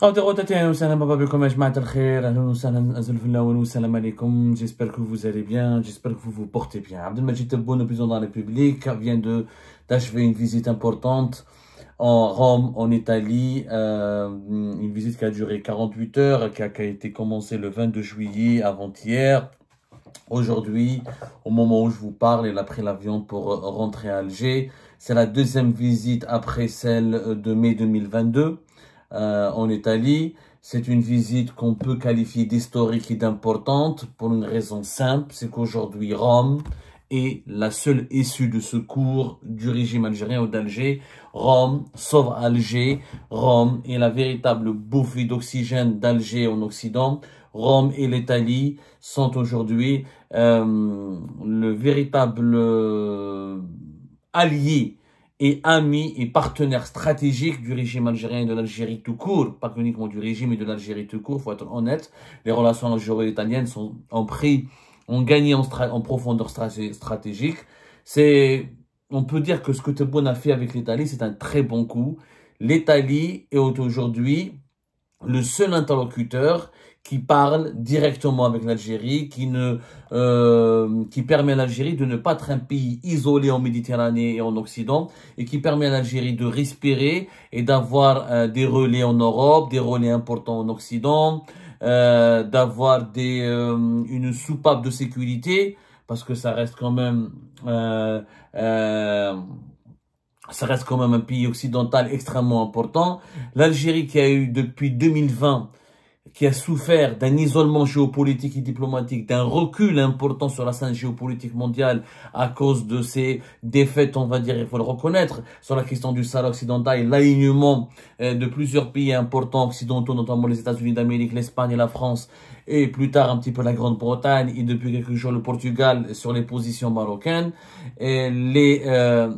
J'espère que vous allez bien, j'espère que vous vous portez bien. Abdelmajid Tebboune, le président de la République, vient d'achever une visite importante en Rome, en Italie, une visite qui a duré 48 heures, qui a été commencée le 22 juillet, avant-hier. Aujourd'hui, au moment où je vous parle, il a pris l'avion pour rentrer à Alger. C'est la deuxième visite après celle de mai 2022 en Italie. C'est une visite qu'on peut qualifier d'historique et d'importante pour une raison simple, c'est qu'aujourd'hui Rome est la seule issue de secours du régime algérien ou d'Alger. Rome sauve Alger. Rome est la véritable bouffée d'oxygène d'Alger en Occident. Rome et l'Italie sont aujourd'hui le véritable allié et ami et partenaire stratégique du régime algérien et de l'Algérie tout court, pas uniquement du régime et de l'Algérie tout court, faut être honnête. Les relations algéro-italiennes ont gagné en profondeur stratégique. On peut dire que ce que Tebboune a fait avec l'Italie, c'est un très bon coup. L'Italie est aujourd'hui le seul interlocuteur qui parle directement avec l'Algérie, qui permet à l'Algérie de ne pas être un pays isolé en Méditerranée et en Occident, et qui permet à l'Algérie de respirer et d'avoir des relais en Europe, des relais importants en Occident, d'avoir une soupape de sécurité, parce que ça reste quand même un pays occidental extrêmement important. L'Algérie qui a eu depuis 2020, qui a souffert d'un isolement géopolitique et diplomatique, d'un recul important sur la scène géopolitique mondiale à cause de ses défaites, on va dire, il faut le reconnaître, sur la question du Sahara occidental et l'alignement de plusieurs pays importants occidentaux, notamment les États-Unis d'Amérique, l'Espagne et la France, et plus tard un petit peu la Grande-Bretagne et depuis quelques jours le Portugal sur les positions marocaines. Et les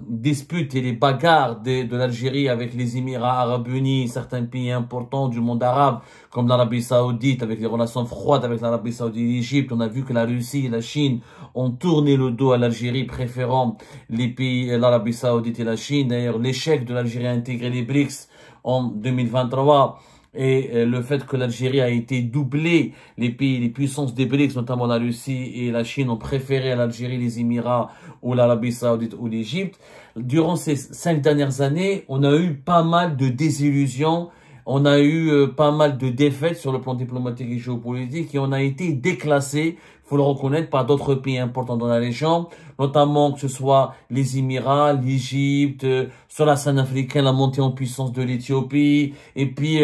disputes et les bagarres de l'Algérie avec les Émirats arabes unis, certains pays importants du monde arabe, comme l'Arabie saoudite, avec les relations froides avec l'Arabie saoudite et l'Égypte. On a vu que la Russie et la Chine ont tourné le dos à l'Algérie, préférant les pays, l'Arabie saoudite et la Chine. D'ailleurs, l'échec de l'Algérie à intégrer les BRICS en 2023 et le fait que l'Algérie a été doublée, les puissances des BRICS, notamment la Russie et la Chine, ont préféré à l'Algérie les Émirats ou l'Arabie saoudite ou l'Égypte. Durant ces 5 dernières années, on a eu pas mal de désillusions. On a eu pas mal de défaites sur le plan diplomatique et géopolitique et on a été déclassé, faut le reconnaître, par d'autres pays importants dans la région, notamment que ce soit les Émirats, l'Égypte, sur la scène africaine, la montée en puissance de l'Éthiopie, et puis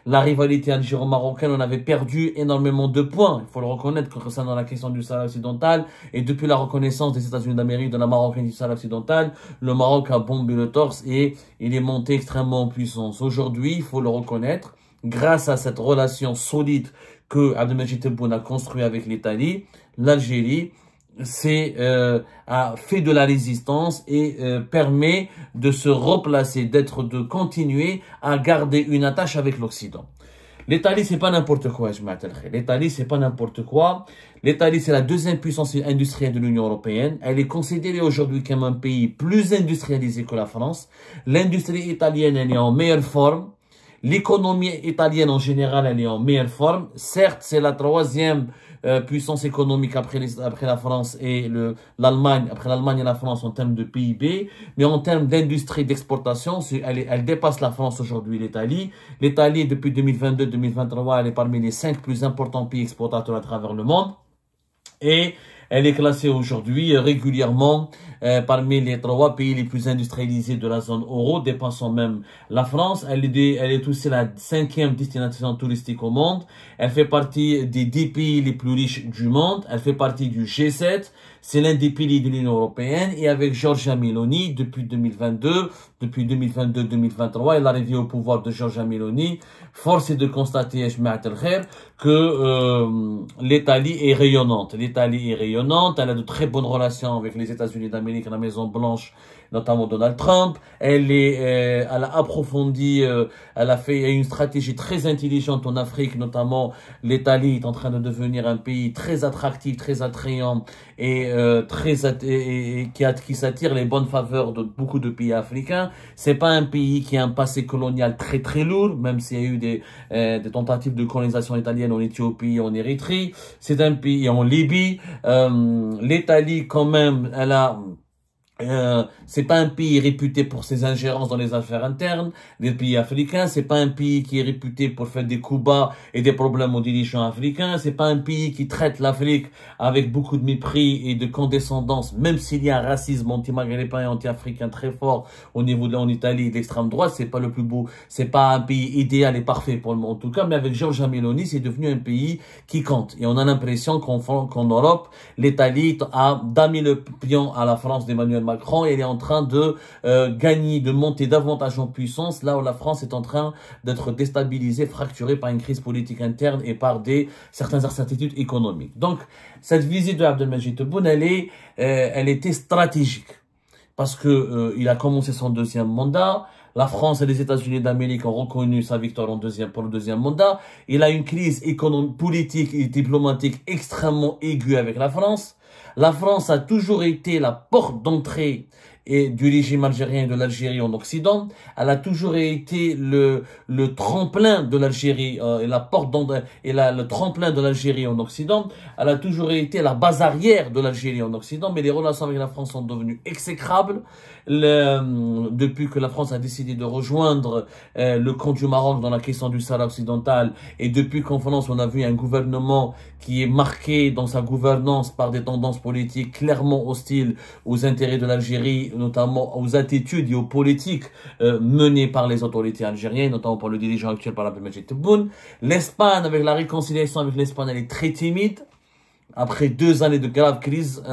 la rivalité algéro-marocaine, on avait perdu énormément de points, il faut le reconnaître, concernant la question du Sahara occidental, et depuis la reconnaissance des États-Unis d'Amérique de la Marocaine du Sahara occidental, le Maroc a bombé le torse et il est monté extrêmement en puissance. Aujourd'hui, il faut le reconnaître, grâce à cette relation solide que Abdelmajid Tebboune a construit avec l'Italie, l'Algérie a fait de la résistance et permet de se replacer, de continuer à garder une attache avec l'Occident. L'Italie, c'est pas n'importe quoi, l'Italie, c'est pas n'importe quoi. L'Italie, c'est la deuxième puissance industrielle de l'Union européenne. Elle est considérée aujourd'hui comme un pays plus industrialisé que la France. L'industrie italienne, elle est en meilleure forme. L'économie italienne en général, elle est en meilleure forme. Certes, c'est la troisième puissance économique après la France et l'Allemagne, après l'Allemagne et la France en termes de PIB, mais en termes d'industrie d'exportation, elle dépasse la France aujourd'hui, l'Italie. L'Italie, depuis 2022-2023, elle est parmi les 5 plus importants pays exportateurs à travers le monde. Et elle est classée aujourd'hui régulièrement parmi les 3 pays les plus industrialisés de la zone euro, dépassant même la France. Elle est aussi la 5e destination touristique au monde. Elle fait partie des 10 pays les plus riches du monde. Elle fait partie du G7. C'est l'un des piliers de l'Union européenne. Et avec Giorgia Meloni, depuis 2022-2023, et l'arrivée au pouvoir de Giorgia Meloni, force est de constater, que l'Italie est rayonnante. L'Italie est rayonnante. Elle a de très bonnes relations avec les États-Unis d'Amérique, la Maison Blanche notamment Donald Trump. Elle a approfondi, elle a fait une stratégie très intelligente en Afrique, notamment l'Italie est en train de devenir un pays très attractif, très attrayant et qui s'attire les bonnes faveurs de beaucoup de pays africains. C'est pas un pays qui a un passé colonial très très lourd, même s'il y a eu des tentatives de colonisation italienne en Éthiopie, en Érythrée. C'est un pays en Libye. L'Italie, quand même, c'est pas un pays réputé pour ses ingérences dans les affaires internes des pays africains. C'est pas un pays qui est réputé pour faire des coups bas et des problèmes aux dirigeants africains. C'est pas un pays qui traite l'Afrique avec beaucoup de mépris et de condescendance, même s'il y a un racisme anti-maghrébin et anti-africain très fort au niveau en Italie, de l'extrême droite. C'est pas le plus beau, c'est pas un pays idéal et parfait pour le moment, en tout cas, mais avec Giorgia Meloni, c'est devenu un pays qui compte. Et on a l'impression qu'en Europe, l'Italie a damé le pion à la France d'Emmanuel Macron et elle est en train de gagner, de monter davantage en puissance, là où la France est en train d'être déstabilisée, fracturée par une crise politique interne et par certaines incertitudes économiques. Donc, cette visite de Abdelmajid Tebboune, elle était stratégique parce que il a commencé son deuxième mandat. La France et les États-Unis d'Amérique ont reconnu sa victoire pour le deuxième mandat. Il a une crise économique, politique et diplomatique extrêmement aiguë avec la France. La France a toujours été la porte d'entrée du régime algérien et de l'Algérie en Occident. Elle a toujours été le tremplin de l'Algérie le tremplin de l'Algérie en Occident. Elle a toujours été la base arrière de l'Algérie en Occident, mais les relations avec la France sont devenues exécrables depuis que la France a décidé de rejoindre le camp du Maroc dans la question du Sahara occidental, et depuis qu'en France on a vu un gouvernement qui est marqué dans sa gouvernance par des tendances politiques clairement hostiles aux intérêts de l'Algérie, notamment aux attitudes et aux politiques menées par les autorités algériennes, notamment par le dirigeant actuel, par Abdelmajid Tebboune. L'Espagne, avec la réconciliation avec l'Espagne, elle est très timide. Après 2 années de grave crise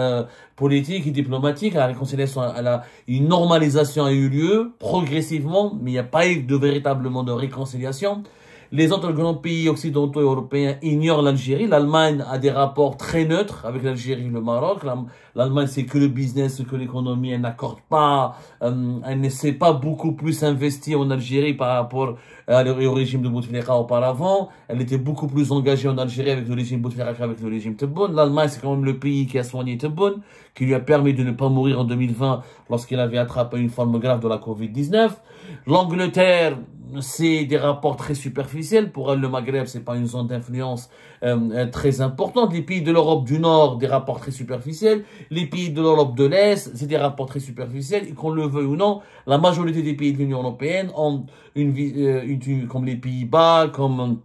politique et diplomatique, la réconciliation, une normalisation a eu lieu progressivement, mais il n'y a pas eu véritablement de réconciliation. Les autres grands pays occidentaux et européens ignorent l'Algérie. L'Allemagne a des rapports très neutres avec l'Algérie et le Maroc. L'Allemagne, c'est que le business, que l'économie. Elle n'accorde pas, elle ne s'est pas beaucoup plus investie en Algérie par rapport au régime de Bouteflika auparavant. Elle était beaucoup plus engagée en Algérie avec le régime Bouteflika qu'avec le régime Tebboune. L'Allemagne, c'est quand même le pays qui a soigné Tebboune, qui lui a permis de ne pas mourir en 2020 lorsqu'il avait attrapé une forme grave de la Covid-19. L'Angleterre, c'est des rapports très superficiels. Pour elle, le Maghreb, c'est pas une zone d'influence très importante. Les pays de l'Europe du Nord, des rapports très superficiels. Les pays de l'Europe de l'Est, c'est des rapports très superficiels. Et qu'on le veuille ou non, la majorité des pays de l'Union européenne ont comme les Pays-Bas, comme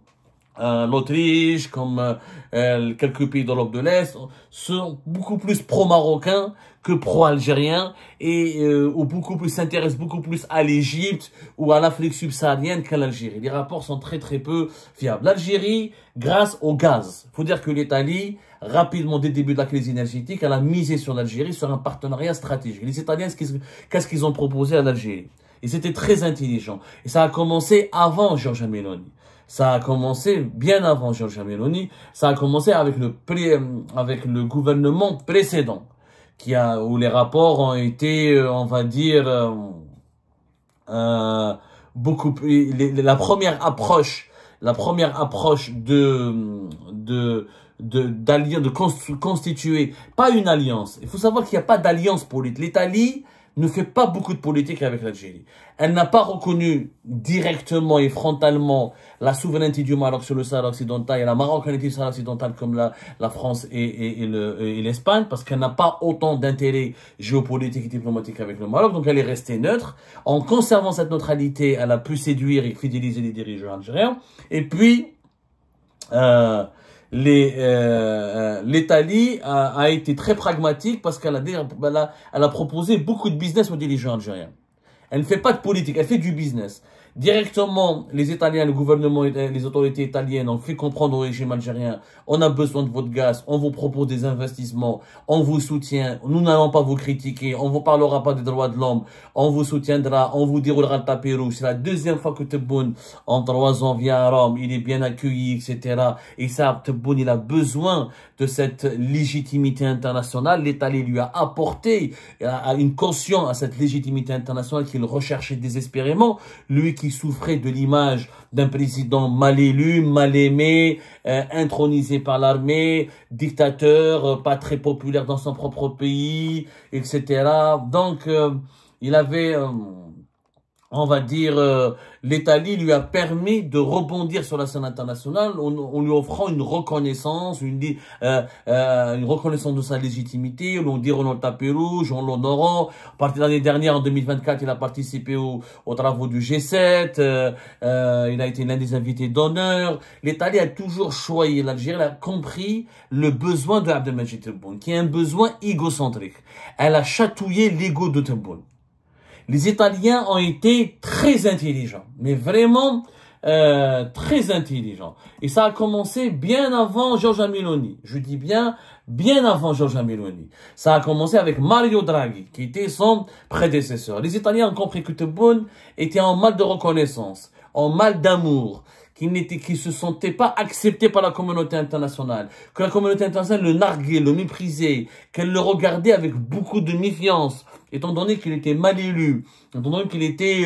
l'Autriche, comme quelques pays d'Europe de l'Est, sont beaucoup plus pro-marocains que pro-algériens ou s'intéressent beaucoup plus à l'Égypte ou à l'Afrique subsaharienne qu'à l'Algérie. Les rapports sont très très peu fiables. L'Algérie, grâce au gaz, faut dire que l'Italie, rapidement dès le début de la crise énergétique, elle a misé sur l'Algérie sur un partenariat stratégique. Les Italiens, qu'est-ce qu'ils ont proposé à l'Algérie? Et c'était très intelligent. Et ça a commencé avant Giorgia Meloni. Ça a commencé bien avant Giorgia Meloni. Ça a commencé avec le gouvernement précédent, où les rapports ont été, on va dire, beaucoup plus, la première approche de constituer, pas une alliance. Il faut savoir qu'il n'y a pas d'alliance politique. L'Italie ne fait pas beaucoup de politique avec l'Algérie. Elle n'a pas reconnu directement et frontalement la souveraineté du Maroc sur le Sahara occidental et la marocanité du Sahara occidental comme la France et l'Espagne, parce qu'elle n'a pas autant d'intérêt géopolitique et diplomatique avec le Maroc, donc elle est restée neutre. En conservant cette neutralité, elle a pu séduire et fidéliser les dirigeants algériens. Et puis, l'Italie a été très pragmatique parce qu'elle a proposé beaucoup de business aux dirigeants algériens. Elle ne fait pas de politique, elle fait du business. Directement, les Italiens, le gouvernement, les autorités italiennes ont fait comprendre au régime algérien, on a besoin de votre gaz, on vous propose des investissements, on vous soutient, nous n'allons pas vous critiquer, on vous parlera pas des droits de l'homme, on vous soutiendra, on vous déroulera le tapis rouge. C'est la deuxième fois que Tebboune, en 3 ans, vient à Rome, il est bien accueilli, etc. Et ça, Tebboune, il a besoin de cette légitimité internationale. L'Italie lui a apporté une caution à cette légitimité internationale qu'il recherchait désespérément. Lui qui souffrait de l'image d'un président mal élu, mal aimé, intronisé par l'armée, dictateur, pas très populaire dans son propre pays, etc. Donc, il avait... on va dire, l'Italie lui a permis de rebondir sur la scène internationale en lui offrant une reconnaissance, une reconnaissance de sa légitimité, on lui on le tapis rouge, on l'honorant. À partir de l'année dernière, en 2024, il a participé aux travaux du G7, il a été l'un des invités d'honneur. L'Italie a toujours choisi, l'Algérie a compris le besoin de Abdelmajid Tebboune, qui est un besoin égocentrique. Elle a chatouillé l'ego de Tebboune. Les Italiens ont été très intelligents, mais vraiment très intelligents. Et ça a commencé bien avant Giorgia Meloni. Je dis bien avant Giorgia Meloni. Ça a commencé avec Mario Draghi, qui était son prédécesseur. Les Italiens ont compris que Tebboune était en mal de reconnaissance, en mal d'amour, qui se sentait pas accepté par la communauté internationale, que la communauté internationale le narguait, le méprisait, qu'elle le regardait avec beaucoup de méfiance, étant donné qu'il était mal élu, étant donné qu'il était,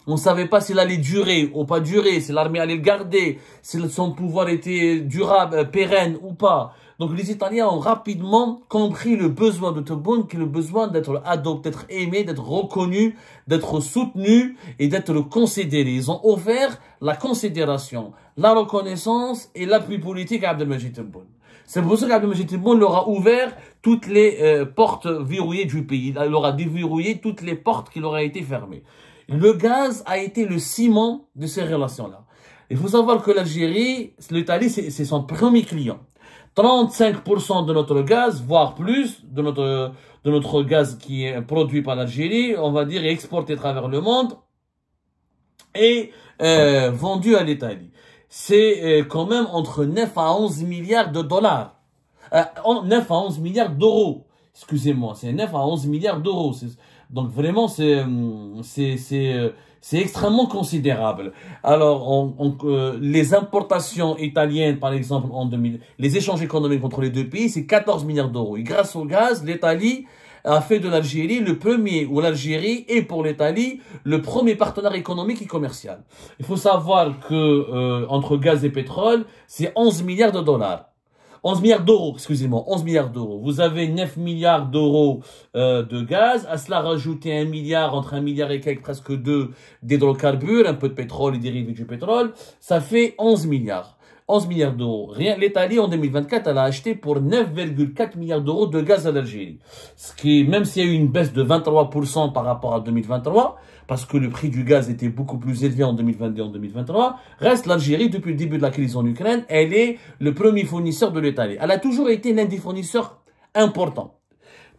on savait pas s'il allait durer ou pas durer, si l'armée allait le garder, si son pouvoir était durable, pérenne ou pas. Donc les Italiens ont rapidement compris le besoin de Tebboune, qui est le besoin d'être adopté, d'être aimé, d'être reconnu, d'être soutenu et d'être considéré. Ils ont offert la considération, la reconnaissance et l'appui politique à Abdelmajid Tebboune. C'est pour ça qu'Abdelmajid Tebboune leur a ouvert toutes les portes verrouillées du pays. Il leur a déverrouillé toutes les portes qui leur ont été fermées. Le gaz a été le ciment de ces relations-là. Il faut savoir que l'Algérie, l'Italie, c'est son premier client. 35% de notre gaz, voire plus, de notre gaz qui est produit par l'Algérie, on va dire, et exporté à travers le monde, est vendu à l'Italie. C'est quand même entre 9 à 11 milliards de dollars. 9 à 11 milliards d'euros. Excusez-moi, c'est 9 à 11 milliards d'euros. Donc vraiment, c'est extrêmement considérable. Alors, les importations italiennes, par exemple, en 2000, les échanges économiques entre les deux pays, c'est 14 milliards d'euros. Et grâce au gaz, l'Italie a fait de l'Algérie le premier, ou l'Algérie est pour l'Italie le premier partenaire économique et commercial. Il faut savoir que entre gaz et pétrole, c'est 11 milliards de dollars. 11 milliards d'euros, excusez-moi, 11 milliards d'euros. Vous avez 9 milliards d'euros de gaz, à cela rajouter 1 milliard, entre 1 milliard et quelques, presque 2 d'hydrocarbures, un peu de pétrole et dérivés du pétrole, ça fait 11 milliards. 11 milliards d'euros. L'Italie, en 2024, elle a acheté pour 9,4 milliards d'euros de gaz à l'Algérie. Ce qui, même s'il y a eu une baisse de 23% par rapport à 2023, parce que le prix du gaz était beaucoup plus élevé en 2022 et en 2023, reste l'Algérie, depuis le début de la crise en Ukraine, elle est le premier fournisseur de l'Italie. Elle a toujours été l'un des fournisseurs importants.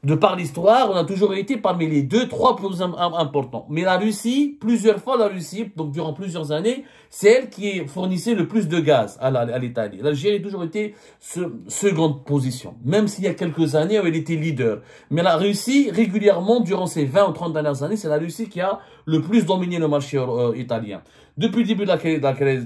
De par l'histoire, on a toujours été parmi les 2-3 plus importants. Mais la Russie, plusieurs fois la Russie, donc durant plusieurs années, c'est elle qui fournissait le plus de gaz à l'Italie. L'Algérie a toujours été seconde position, même s'il y a quelques années où elle était leader. Mais la Russie, régulièrement, durant ces 20 ou 30 dernières années, c'est la Russie qui a le plus dominé le marché italien. Depuis le début de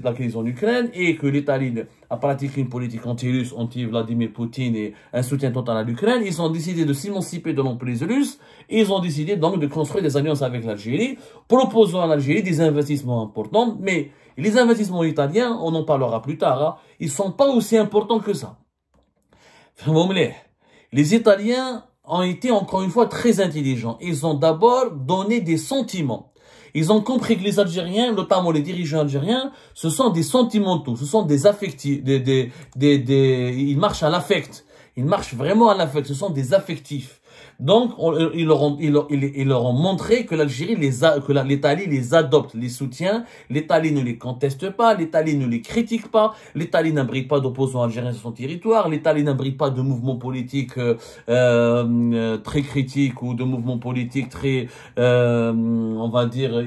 la crise en Ukraine et que l'Italie a pratiqué une politique anti-russe, anti-Vladimir Poutine et un soutien total à l'Ukraine, ils ont décidé de s'émanciper de l'emprise russe et ils ont décidé donc de construire des alliances avec l'Algérie, proposant à l'Algérie des investissements importants. Mais les investissements italiens, on en parlera plus tard, hein, ils ne sont pas aussi importants que ça. Les Italiens ont été encore une fois très intelligents. Ils ont d'abord donné des sentiments. Ils ont compris que les Algériens, notamment les dirigeants algériens, ce sont des sentimentaux, ce sont des affectifs, ils marchent à l'affect. Ils marchent vraiment à l'affect, ce sont des affectifs. Donc, ils leur ont montré que l'Italie les adopte, les soutient. L'Italie ne les conteste pas. L'Italie ne les critique pas. L'Italie n'abrite pas d'opposants algériens sur son territoire. L'Italie n'abrite pas de mouvements politiques très critiques ou de mouvements politiques très, on va dire,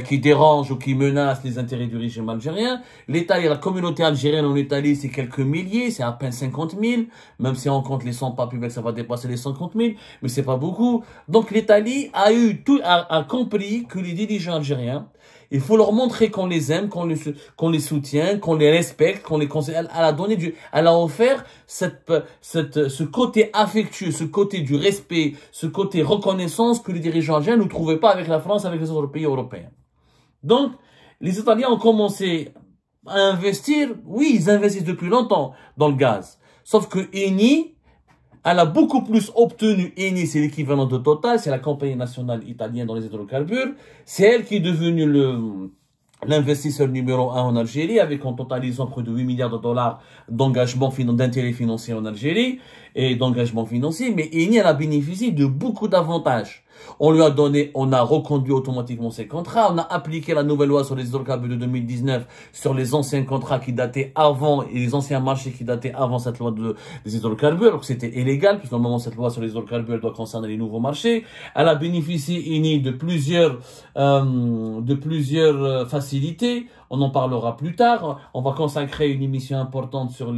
qui dérangent ou qui menacent les intérêts du régime algérien. L'Italie, la communauté algérienne en Italie, c'est quelques milliers, c'est à peine 50 000. Même si on compte les 100 pas publics, ça va dépasser les 50 000, mais c'est pas beaucoup. Donc l'Italie a compris que les dirigeants algériens, il faut leur montrer qu'on les aime, qu'on les soutient, qu'on les respecte, qu'on les conseille. Elle a offert ce côté affectueux, ce côté du respect, ce côté reconnaissance que les dirigeants algériens ne trouvaient pas avec la France, avec les autres pays européens. Donc, les Italiens ont commencé à investir. Oui, ils investissent depuis longtemps dans le gaz. Sauf que Eni, elle a beaucoup plus obtenu. Eni, c'est l'équivalent de Total, c'est la compagnie nationale italienne dans les hydrocarbures. C'est elle qui est devenue l'investisseur numéro 1 en Algérie, avec en totalisant près de 8 milliards de dollars d'intérêts financiers en Algérie et d'engagement financier. Mais Eni, elle a bénéficié de beaucoup d'avantages. On a reconduit automatiquement ses contrats, on a appliqué la nouvelle loi sur les hydrocarbures de 2019 sur les anciens contrats qui dataient avant et les anciens marchés qui dataient avant cette loi des hydrocarbures. Donc c'était illégal, puisque normalement cette loi sur les hydrocarbures doit concerner les nouveaux marchés. Elle a bénéficié, Eni, de plusieurs facilités. On en parlera plus tard. On va consacrer une émission importante sur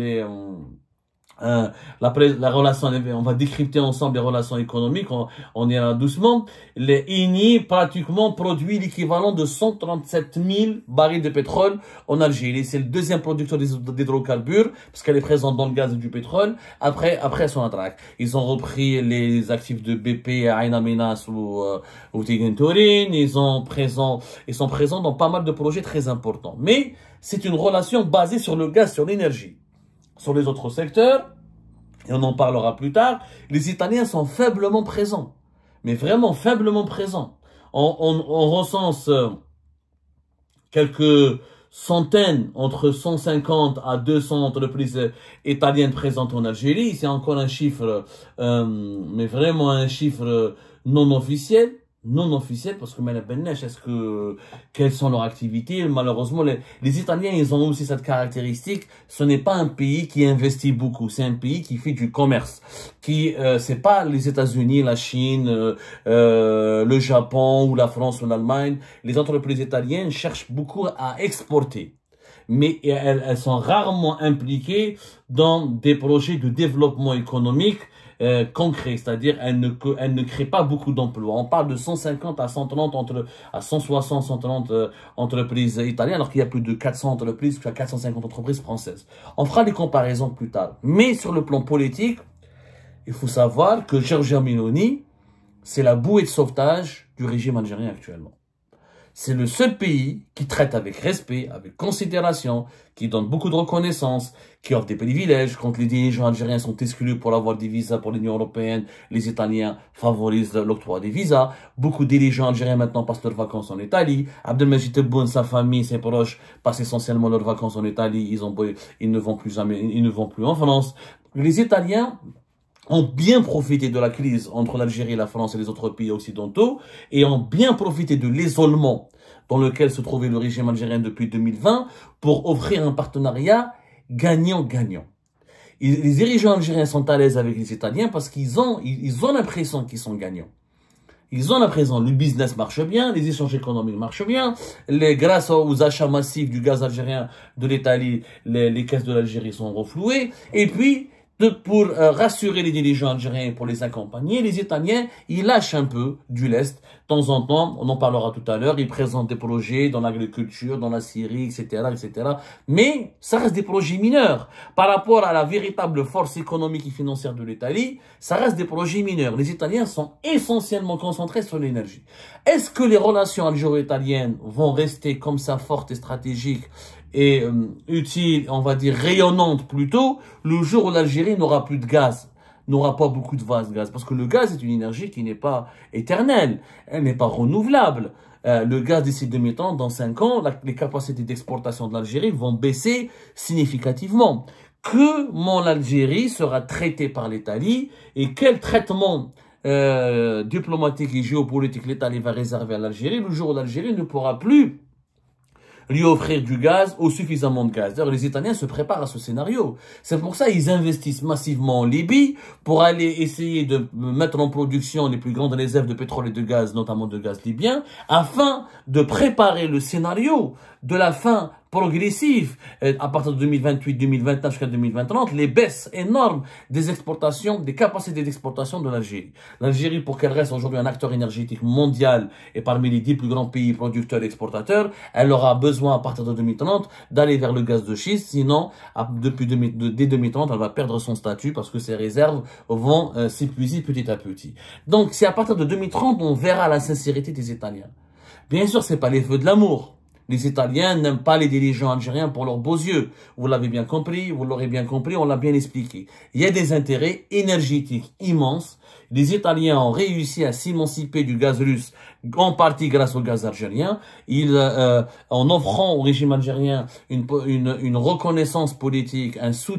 la relation, on va décrypter ensemble les relations économiques, on ira doucement. Eni pratiquement produit l'équivalent de 137 000 barils de pétrole en Algérie. C'est le deuxième producteur d'hydrocarbures, parce qu'elle est présente dans le gaz et du pétrole, après Sonatrach. Ils ont repris les actifs de BP à Ain Amenas ou Tigentorin, ils sont présents dans pas mal de projets très importants. Mais c'est une relation basée sur le gaz, sur l'énergie. Sur les autres secteurs, et on en parlera plus tard, les Italiens sont faiblement présents. Mais vraiment faiblement présents. On recense quelques centaines, entre 150 à 200 entreprises italiennes présentes en Algérie. C'est encore un chiffre, mais vraiment un chiffre non officiel. Non officiel, parce que quelles sont leurs activités? Malheureusement, les Italiens, ils ont aussi cette caractéristique. Ce n'est pas un pays qui investit beaucoup. C'est un pays qui fait du commerce. C'est pas les États-Unis, la Chine, le Japon ou la France ou l'Allemagne. Les entreprises italiennes cherchent beaucoup à exporter. Mais elles sont rarement impliquées dans des projets de développement économique concret, c'est-à-dire elle ne crée pas beaucoup d'emplois. On parle de 150 à 130 à 160, 130 entreprises italiennes, alors qu'il y a plus de 400 entreprises, 450 entreprises françaises. On fera des comparaisons plus tard. Mais sur le plan politique, il faut savoir que Giorgia Meloni, c'est la bouée de sauvetage du régime algérien actuellement. C'est le seul pays qui traite avec respect, avec considération, qui donne beaucoup de reconnaissance, qui offre des privilèges. Quand les dirigeants algériens sont exclus pour avoir des visas pour l'Union européenne, les Italiens favorisent l'octroi des visas. Beaucoup de dirigeants algériens maintenant passent leurs vacances en Italie. Abdelmajid Tebboune, sa famille, ses proches passent essentiellement leurs vacances en Italie. Ils ne vont plus en France. Les Italiens ont bien profité de la crise entre l'Algérie, la France et les autres pays occidentaux et ont bien profité de l'isolement dans lequel se trouvait le régime algérien depuis 2020 pour offrir un partenariat gagnant-gagnant. Les dirigeants algériens sont à l'aise avec les Italiens parce qu'ils ont l'impression qu'ils sont gagnants. Ils ont l'impression le business marche bien, les échanges économiques marchent bien, grâce aux achats massifs du gaz algérien de l'Italie, les caisses de l'Algérie sont reflouées, et puis pour rassurer les dirigeants algériens et pour les accompagner, les Italiens, ils lâchent un peu du lest. De temps en temps, on en parlera tout à l'heure, ils présentent des projets dans l'agriculture, dans la Syrie, etc., etc. Mais ça reste des projets mineurs. Par rapport à la véritable force économique et financière de l'Italie, ça reste des projets mineurs. Les Italiens sont essentiellement concentrés sur l'énergie. Est-ce que les relations algéro-italiennes vont rester comme ça fortes et stratégiques et utile, on va dire rayonnante plutôt, le jour où l'Algérie n'aura plus de gaz, n'aura pas beaucoup de gaz, parce que le gaz est une énergie qui n'est pas éternelle, elle n'est pas renouvelable. Le gaz d'ici 2000 ans, dans 5 ans, les capacités d'exportation de l'Algérie vont baisser significativement. Comment l'Algérie sera traitée par l'Italie et quel traitement diplomatique et géopolitique l'Italie va réserver à l'Algérie, le jour où l'Algérie ne pourra plus lui offrir du gaz ou suffisamment de gaz. D'ailleurs, les Italiens se préparent à ce scénario. C'est pour ça qu'ils investissent massivement en Libye pour aller essayer de mettre en production les plus grandes réserves de pétrole et de gaz, notamment de gaz libyen, afin de préparer le scénario de la fin progressive à partir de 2028, 2029 jusqu'à 2030, les baisses énormes des exportations, des capacités d'exportation de l'Algérie. L'Algérie, pour qu'elle reste aujourd'hui un acteur énergétique mondial et parmi les 10 plus grands pays producteurs et exportateurs, elle aura besoin à partir de 2030 d'aller vers le gaz de schiste, sinon dès 2030 elle va perdre son statut parce que ses réserves vont s'épuiser petit à petit. Donc c'est à partir de 2030 on verra la sincérité des Italiens. Bien sûr, c'est pas les feux de l'amour. Les Italiens n'aiment pas les dirigeants algériens pour leurs beaux yeux. Vous l'avez bien compris, vous l'aurez bien compris, on l'a bien expliqué. Il y a des intérêts énergétiques immenses. Les Italiens ont réussi à s'émanciper du gaz russe, en partie grâce au gaz algérien. En offrant au régime algérien une reconnaissance politique, un soutien